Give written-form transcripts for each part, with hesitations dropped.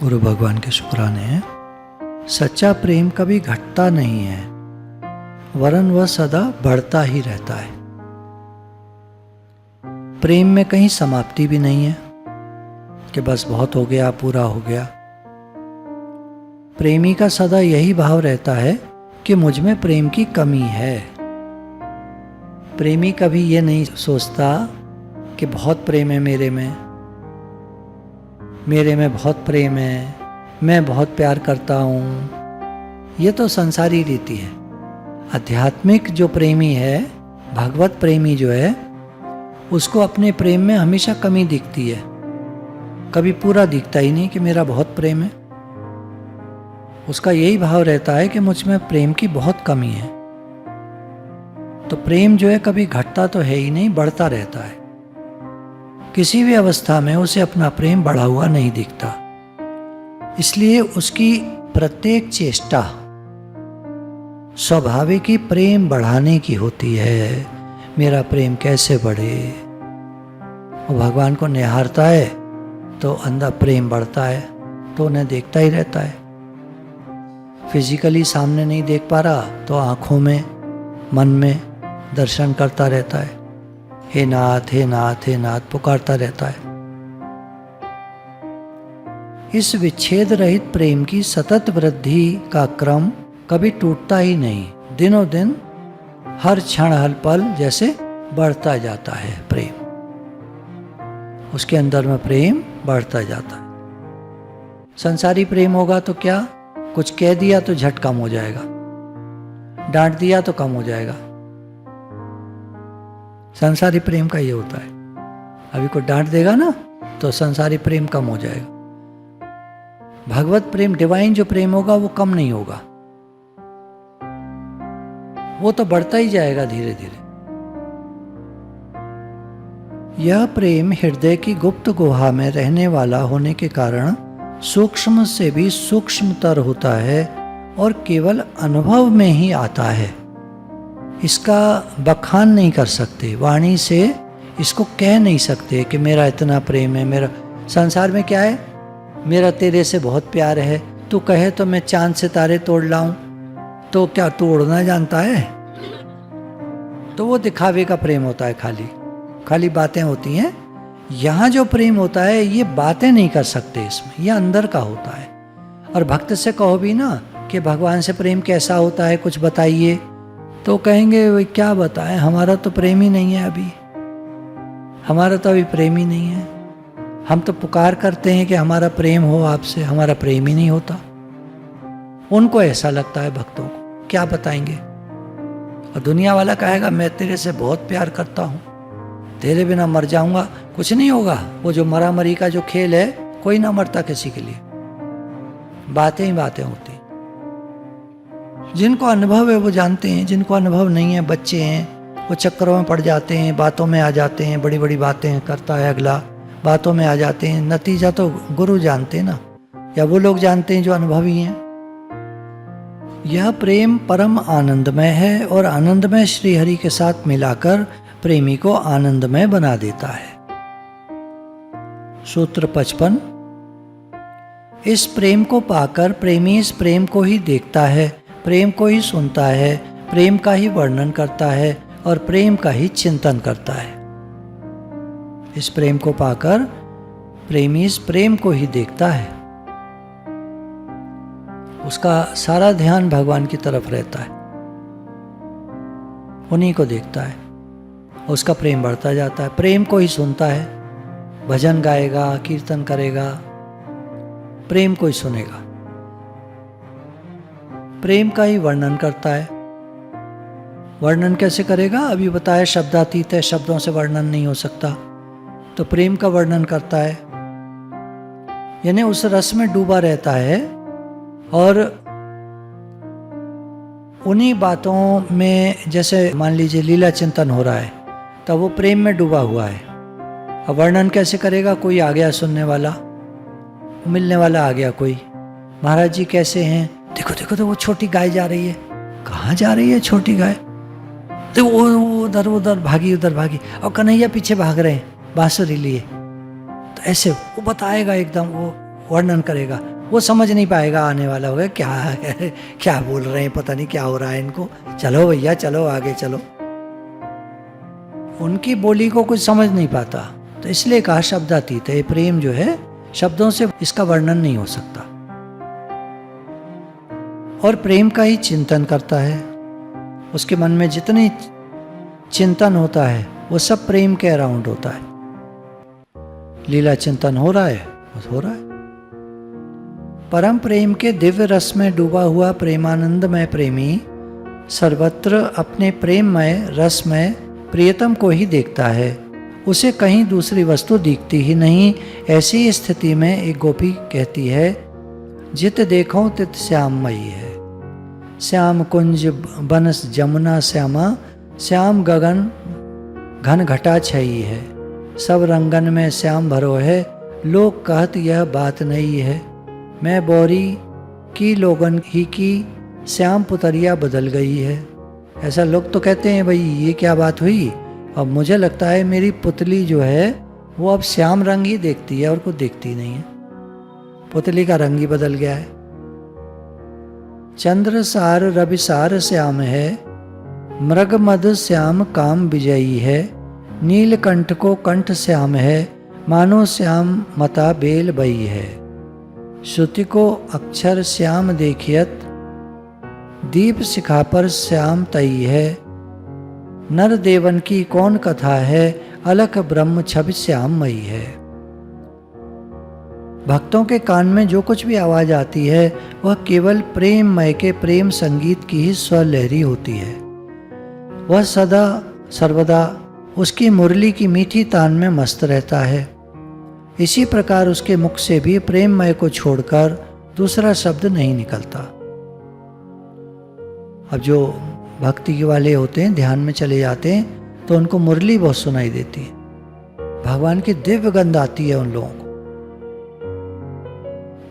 गुरु भगवान के शुक्राने हैं। सच्चा प्रेम कभी घटता नहीं है, वरन वह सदा बढ़ता ही रहता है। प्रेम में कहीं समाप्ति भी नहीं है कि बस बहुत हो गया, पूरा हो गया। प्रेमी का सदा यही भाव रहता है कि मुझ में प्रेम की कमी है। प्रेमी कभी ये नहीं सोचता कि बहुत प्रेम है मेरे में बहुत प्रेम है, मैं बहुत प्यार करता हूँ। ये तो संसारी रीति है। आध्यात्मिक जो प्रेमी है, भगवत प्रेमी जो है, उसको अपने प्रेम में हमेशा कमी दिखती है। कभी पूरा दिखता ही नहीं कि मेरा बहुत प्रेम है। उसका यही भाव रहता है कि मुझ में प्रेम की बहुत कमी है। तो प्रेम जो है कभी घटता तो है ही नहीं, बढ़ता रहता है। किसी भी अवस्था में उसे अपना प्रेम बढ़ा हुआ नहीं दिखता। इसलिए उसकी प्रत्येक चेष्टा स्वाभाविक ही प्रेम बढ़ाने की होती है। मेरा प्रेम कैसे बढ़े। वो भगवान को निहारता है तो अंदर प्रेम बढ़ता है, तो उन्हें देखता ही रहता है। फिजिकली सामने नहीं देख पा रहा तो आंखों में, मन में दर्शन करता रहता है। हे नाथ, हे नाथ, हे नाथ पुकारता रहता है। इस विच्छेद रहित प्रेम की सतत वृद्धि का क्रम कभी टूटता ही नहीं। दिनों दिन, हर क्षण, हर पल जैसे बढ़ता जाता है प्रेम। उसके अंदर में प्रेम बढ़ता जाता है। संसारी प्रेम होगा तो क्या, कुछ कह दिया तो झट कम हो जाएगा, डांट दिया तो कम हो जाएगा। संसारी प्रेम का ये होता है। अभी कोई डांट देगा ना तो संसारी प्रेम कम हो जाएगा। भगवत प्रेम, डिवाइन जो प्रेम होगा वो कम नहीं होगा, वो तो बढ़ता ही जाएगा धीरे धीरे। यह प्रेम हृदय की गुप्त गुहा में रहने वाला होने के कारण सूक्ष्म से भी सूक्ष्मतर होता है और केवल अनुभव में ही आता है। इसका बखान नहीं कर सकते, वाणी से इसको कह नहीं सकते कि मेरा इतना प्रेम है। मेरा संसार में क्या है, मेरा तेरे से बहुत प्यार है। तू कहे तो मैं चांद सितारे तोड़ लाऊं, तो क्या तू उड़ना जानता है? तो वो दिखावे का प्रेम होता है, खाली बातें होती हैं। यहाँ जो प्रेम होता है ये बातें नहीं कर सकते, इसमें ये अंदर का होता है। और भक्त से कहो भी ना कि भगवान से प्रेम कैसा होता है, कुछ बताइए, तो कहेंगे वे क्या बताएं, हमारा तो प्रेम ही नहीं है अभी, हमारा तो अभी प्रेम ही नहीं है। हम तो पुकार करते हैं कि हमारा प्रेम हो आपसे, हमारा प्रेम ही नहीं होता। उनको ऐसा लगता है भक्तों को, क्या बताएंगे। और दुनिया वाला कहेगा मैं तेरे से बहुत प्यार करता हूँ, तेरे बिना मर जाऊंगा। कुछ नहीं होगा। वो जो मरा मरी का जो खेल है, कोई ना मरता किसी के लिए, बातें ही बातें होती। जिनको अनुभव है वो जानते हैं, जिनको अनुभव नहीं है, बच्चे हैं, वो चक्करों में पड़ जाते हैं, बातों में आ जाते हैं, बड़ी बड़ी बातें करता है अगला, बातों में आ जाते हैं। नतीजा तो गुरु जानते हैं ना, या वो लोग जानते हैं जो अनुभवी हैं। यह प्रेम परम आनंदमय है और आनंदमय श्रीहरि के साथ मिलाकर प्रेमी को आनंदमय बना देता है। सूत्र 55। इस प्रेम को पाकर प्रेमी इस प्रेम को ही देखता है, प्रेम को ही सुनता है, प्रेम का ही वर्णन करता है और प्रेम का ही चिंतन करता है। इस प्रेम को पाकर प्रेमी इस प्रेम को ही देखता है। उसका सारा ध्यान भगवान की तरफ रहता है, उन्हीं को देखता है। उसका प्रेम बढ़ता जाता है। प्रेम को ही सुनता है, भजन गाएगा, कीर्तन करेगा, प्रेम को ही सुनेगा। प्रेम का ही वर्णन करता है। वर्णन कैसे करेगा, अभी बताया शब्दातीत है, शब्दों से वर्णन नहीं हो सकता, तो प्रेम का वर्णन करता है। यानी उस रस में डूबा रहता है और उन्हीं बातों में, जैसे मान लीजिए लीला चिंतन हो रहा है, तो वो प्रेम में डूबा हुआ है। अब वर्णन कैसे करेगा, कोई आ गया सुनने वाला, मिलने वाला आ गया कोई, महाराज जी कैसे हैं, देखो देखो तो वो छोटी गाय जा रही है। कहाँ जा रही है छोटी गाय, तो वो उधर भागी, और कन्हैया पीछे भाग रहे हैं बांसुरी लिए। तो ऐसे वो बताएगा एकदम, वो वर्णन करेगा, वो समझ नहीं पाएगा, आने वाला होगा क्या है, क्या बोल रहे हैं, पता नहीं क्या हो रहा है इनको, चलो भैया चलो आगे चलो। उनकी बोली को कुछ समझ नहीं पाता, तो इसलिए कहा शब्दातीत है। प्रेम जो है शब्दों से इसका वर्णन नहीं हो सकता, और प्रेम का ही चिंतन करता है। उसके मन में जितनी चिंतन होता है वो सब प्रेम के अराउंड होता है। लीला चिंतन हो रहा है, बस हो रहा है। परम प्रेम के दिव्य रस में डूबा हुआ प्रेमानंदमय प्रेमी सर्वत्र अपने प्रेममय रस में प्रियतम को ही देखता है, उसे कहीं दूसरी वस्तु दिखती ही नहीं। ऐसी स्थिति में एक गोपी कहती है, जित देखो तित श्याममयी है। श्याम कुंज बनस जमुना श्यामा, श्याम गगन घन घटा छई है। सब रंगन में श्याम भरो है, लोग कहत यह बात नहीं है। मैं बोरी की लोगन ही की, श्याम पुतरिया बदल गई है। ऐसा लोग तो कहते हैं भाई ये क्या बात हुई, अब मुझे लगता है मेरी पुतली जो है वो अब श्याम रंग ही देखती है और कुछ देखती नहीं है, पुतली का रंग ही बदल गया है। चंद्र सार रविसार श्याम है, मृग मद श्याम काम विजयी है। नीलकंठ को कंठ श्याम है, मानो श्याम मता बेल बई है। श्रुति को अक्षर श्याम देखियत, दीप शिखा पर श्याम तई है। नर देवन की कौन कथा है, अलख ब्रह्म छवि श्याममयी है। भक्तों के कान में जो कुछ भी आवाज आती है वह केवल प्रेममय के प्रेम संगीत की ही स्वलहरी होती है। वह सदा सर्वदा उसकी मुरली की मीठी तान में मस्त रहता है। इसी प्रकार उसके मुख से भी प्रेममय को छोड़कर दूसरा शब्द नहीं निकलता। अब जो भक्ति वाले होते हैं, ध्यान में चले जाते हैं, तो उनको मुरली बहुत सुनाई देती है, भगवान की दिव्य गंध आती है उन लोगों को।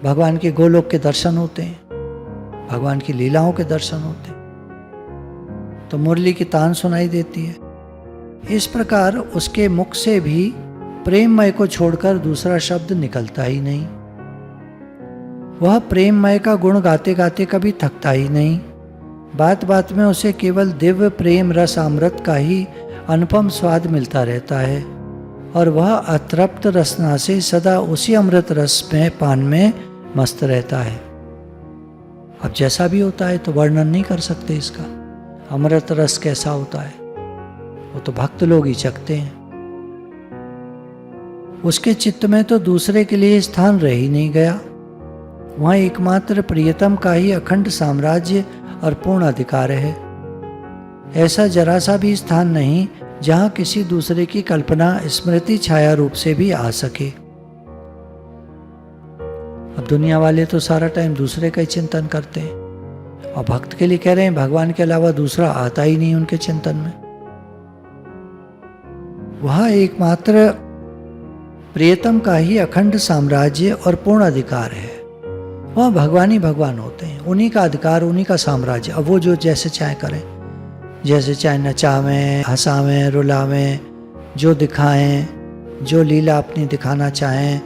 भगवान के गोलोक के दर्शन होते हैं, भगवान की लीलाओं के दर्शन होते हैं, तो मुरली की तान सुनाई देती है। इस प्रकार उसके मुख से भी प्रेममय को छोड़कर दूसरा शब्द निकलता ही नहीं। वह प्रेममय का गुण गाते गाते कभी थकता ही नहीं। बात बात में उसे केवल दिव्य प्रेम रस अमृत का ही अनुपम स्वाद मिलता रहता है, और वह अतृप्त रसना से सदा उसी अमृत रस में पान में मस्त रहता है। अब जैसा भी होता है तो वर्णन नहीं कर सकते इसका, अमृत रस कैसा होता है वो तो भक्त लोग ही चखते हैं। उसके चित्त में तो दूसरे के लिए स्थान रह ही नहीं गया। वहाँ एकमात्र प्रियतम का ही अखंड साम्राज्य और पूर्ण अधिकार है। ऐसा जरा सा भी स्थान नहीं जहाँ किसी दूसरे की कल्पना स्मृति छाया रूप से भी आ सके। अब दुनिया वाले तो सारा टाइम दूसरे का ही चिंतन करते हैं, और भक्त के लिए कह रहे हैं भगवान के अलावा दूसरा आता ही नहीं उनके चिंतन में। वह एकमात्र प्रियतम का ही अखंड साम्राज्य और पूर्ण अधिकार है। वह भगवान ही भगवान होते हैं, उन्हीं का अधिकार, उन्हीं का साम्राज्य। अब वो जो जैसे चाहे करें, जैसे चाहे नचावें, हंसावें, रुलावें, जो दिखाएं, जो लीला अपनी दिखाना चाहें,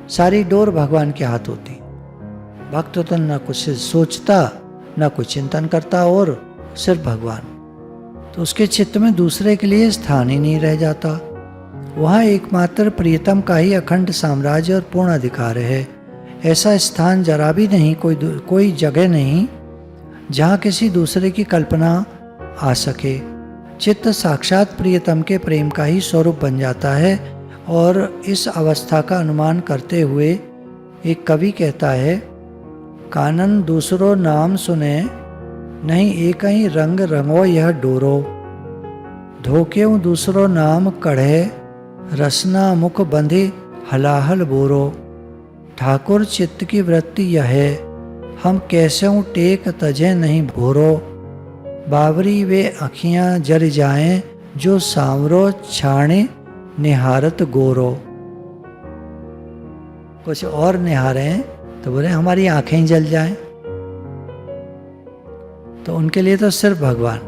सारी डोर भगवान के हाथ होती। भक्त तो न कुछ सोचता, न कुछ चिंतन करता, और सिर्फ भगवान। तो उसके चित्त में दूसरे के लिए स्थान ही नहीं रह जाता। वहाँ एकमात्र प्रियतम का ही अखंड साम्राज्य और पूर्ण अधिकार है। ऐसा स्थान जरा भी नहीं, कोई जगह नहीं जहाँ किसी दूसरे की कल्पना आ सके। चित्त साक्षात प्रियतम के प्रेम का ही स्वरूप बन जाता है। और इस अवस्था का अनुमान करते हुए एक कवि कहता है, कानन दूसरो नाम सुने, नहीं एक ही रंग रंगो यह डोरो। धोखेऊ दूसरो नाम कढ़े, रसना मुख बंधे हलाहल बोरो। ठाकुर चित्त की वृत्ति यह है, हम कैसे टेक तजे नहीं भोरो। बावरी वे अखियाँ जर जाएं, जो सांवरो छाणे निहारत गोरो। कुछ और निहारें तो बोले हमारी आंखें ही जल जाएं। तो उनके लिए तो सिर्फ भगवान।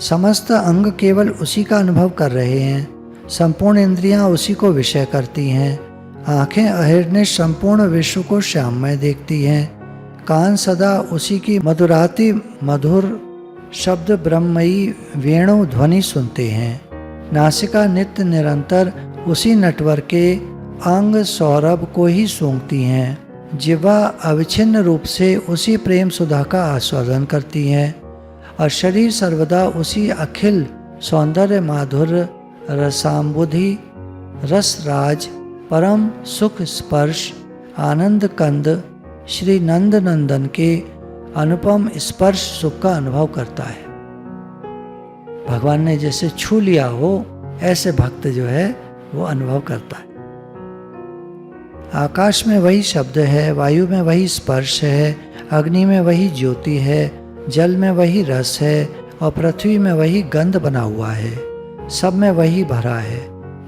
समस्त अंग केवल उसी का अनुभव कर रहे हैं, संपूर्ण इंद्रियां उसी को विषय करती हैं। आंखें अहिर्निश संपूर्ण विश्व को श्याममय देखती हैं। कान सदा उसी की मधुराति मधुर शब्द ब्रह्मयी वेणु ध्वनि सुनते हैं। नासिका नित्य निरंतर उसी नटवर के अंग सौरभ को ही सूंघती हैं। जिह्वा अविच्छिन्न रूप से उसी प्रेम सुधा का आस्वादन करती हैं और शरीर सर्वदा उसी अखिल सौंदर्य माधुर्य रसाम्बुधि रसराज परम सुख स्पर्श आनंद कंद श्री नंद नंदन के अनुपम स्पर्श सुख का अनुभव करता है। भगवान ने जैसे छू लिया हो ऐसे भक्त जो है वो अनुभव करता है। आकाश में वही शब्द है, वायु में वही स्पर्श है, अग्नि में वही ज्योति है, जल में वही रस है और पृथ्वी में वही गंध बना हुआ है। सब में वही भरा है,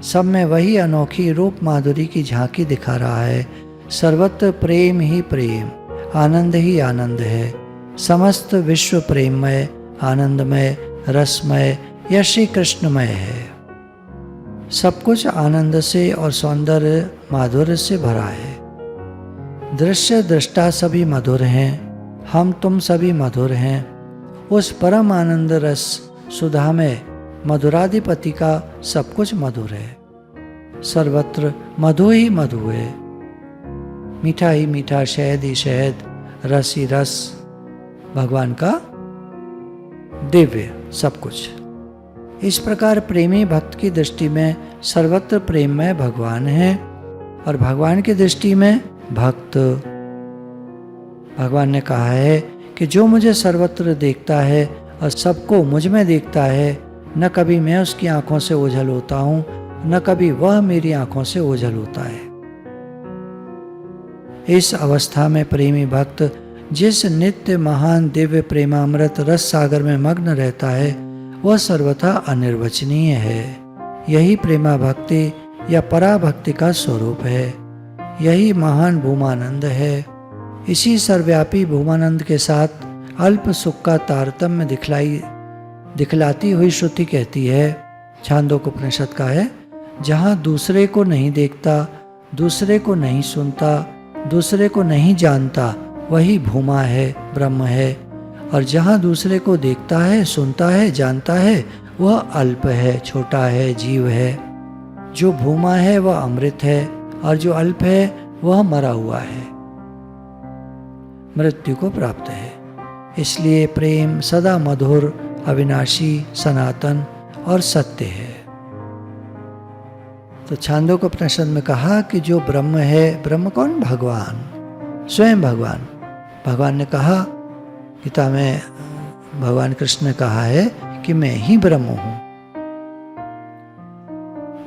सब में वही अनोखी रूप माधुरी की झांकी दिखा रहा है। सर्वत्र प्रेम ही प्रेम, आनंद ही आनंद है। समस्त विश्व प्रेममय, आनंदमय, रसमय या श्री कृष्णमय है। सब कुछ आनंद से और सौंदर्य माधुर्य से भरा है। दृश्य दृष्टा सभी मधुर हैं, हम तुम सभी मधुर हैं। उस परम आनंद रस सुधा में मधुराधिपति का सब कुछ मधुर है। सर्वत्र मधु ही मधु है, मीठा ही मीठा, शहद ही शहद, रस ही रस। भगवान का दिव्य सब कुछ। इस प्रकार प्रेमी भक्त की दृष्टि में सर्वत्र प्रेममय भगवान है और भगवान की दृष्टि में भक्त। भगवान ने कहा है कि जो मुझे सर्वत्र देखता है और सबको मुझ में देखता है, न कभी मैं उसकी आंखों से ओझल होता हूँ, न कभी वह मेरी आंखों से ओझल होता है। इस अवस्था में प्रेमी भक्त जिस नित्य महान दिव्य प्रेमामृत रस सागर में मग्न रहता है वह सर्वथा अनिर्वचनीय है। यही प्रेमा भक्ति या पराभक्ति का स्वरूप है। यही महान भूमानंद है। इसी सर्वव्यापी भूमानंद के साथ अल्प सुख का तारतम्य दिखलाती हुई श्रुति कहती है, छांदोग्योपनिषद का है, जहाँ दूसरे को नहीं देखता, दूसरे को नहीं सुनता, दूसरे को नहीं जानता, वही भूमा है, ब्रह्म है। और जहाँ दूसरे को देखता है, सुनता है, जानता है, वह अल्प है, छोटा है, जीव है। जो भूमा है वह अमृत है और जो अल्प है वह मरा हुआ है, मृत्यु को प्राप्त है। इसलिए प्रेम सदा मधुर, अविनाशी, सनातन और सत्य है। तो छांदोग्योपनिषद में कहा कि जो ब्रह्म है, ब्रह्म कौन? भगवान, स्वयं भगवान। भगवान ने कहा, गीता में भगवान कृष्ण ने कहा है कि मैं ही ब्रह्म हूं।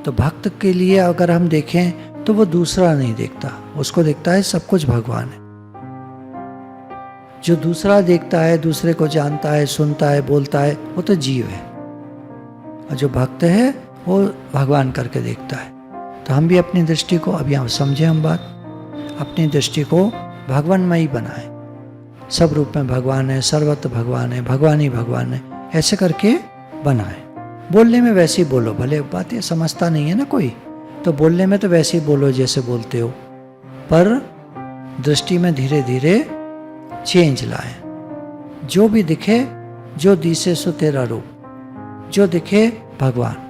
तो भक्त के लिए अगर हम देखें तो वो दूसरा नहीं देखता, उसको देखता है सब कुछ भगवान है। जो दूसरा देखता है, दूसरे को जानता है, सुनता है, बोलता है, वो तो जीव है। और जो भक्त है वो भगवान करके देखता है। तो हम भी अपनी दृष्टि को, अब यहाँ समझे हम बात, अपनी दृष्टि को भगवानमयी बनाएं। सब रूप में भगवान है, सर्वत्र भगवान है, भगवान ही भगवान है, ऐसे करके बनाएं। बोलने में वैसे ही बोलो, भले बातें समझता नहीं है ना कोई, तो बोलने में तो वैसे ही बोलो जैसे बोलते हो, पर दृष्टि में धीरे धीरे चेंज लाएं। जो भी दिखे, जो दिसे सो तेरा रूप, जो दिखे भगवान।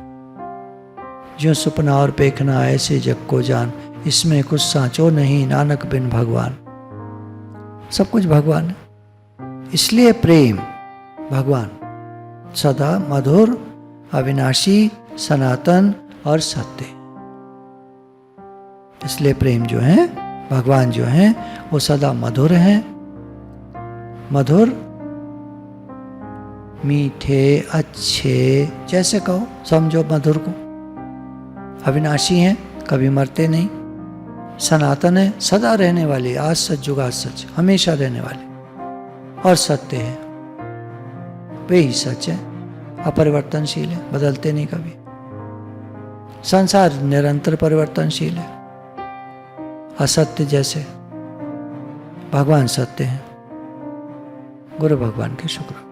जो सुपना और पेखना ऐसे जग को जान, इसमें कुछ सांचो नहीं नानक बिन भगवान। सब कुछ भगवान है। इसलिए प्रेम भगवान सदा मधुर, अविनाशी, सनातन और सत्य। इसलिए प्रेम जो है, भगवान जो है, वो सदा मधुर है। मधुर, मीठे, अच्छे, जैसे कहो समझो मधुर को। अविनाशी हैं, कभी मरते नहीं। सनातन है, सदा रहने वाले, आज सच जुगाद सच, हमेशा रहने वाले। और सत्य है, वे ही सच है, अपरिवर्तनशील है, बदलते नहीं कभी। संसार निरंतर परिवर्तनशील है, असत्य जैसे। भगवान सत्य है। गुरु भगवान के शुक्र।